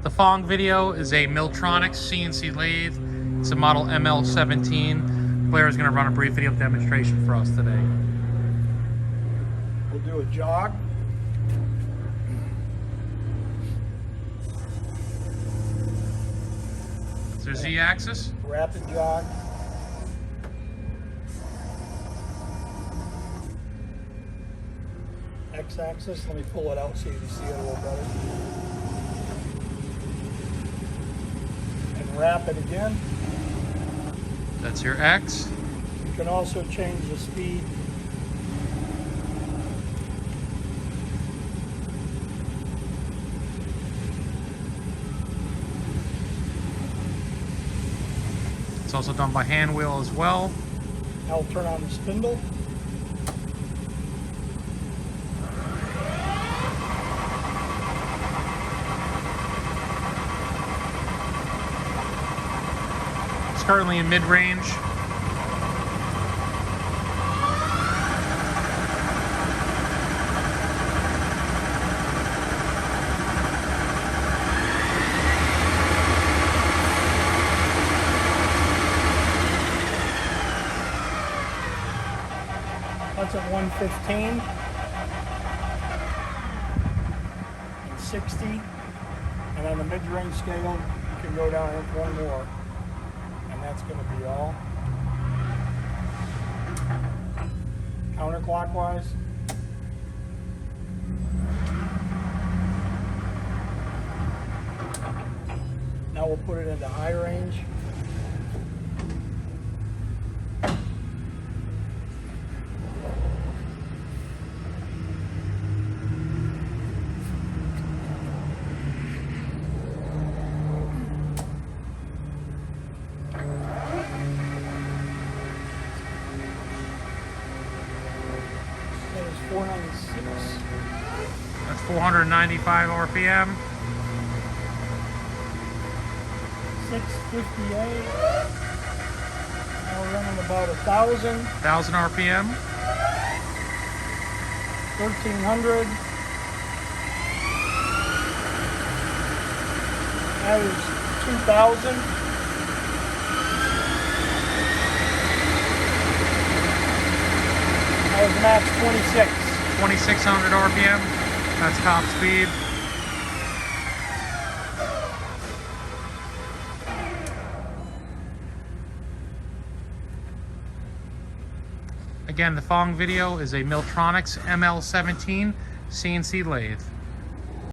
The following video is a MILLTRONICS CNC lathe. It's a model ML-17. Blair is going to run a brief video demonstration for us today. We'll do a jog. Is there Z-axis? Rapid jog. X-axis. Let me pull it out so you can see it a little better. And rapid again. That's your X. You can also change the speed. It's also done by hand wheel as well. Now we'll turn on the spindle. It's currently in mid-range. That's at 115 and 60, and on the mid-range scale you can go down one more, and that's going to be all. Counterclockwise. Now we'll put it into high range. That is 496. That's 495 RPM. 658. Now we're running about 1,000. 1000 RPM. 1,300. That is 2,000. That was max 26. 2600 RPM. That's top speed. Again, the following video is a MILLTRONICS ML-17 CNC lathe.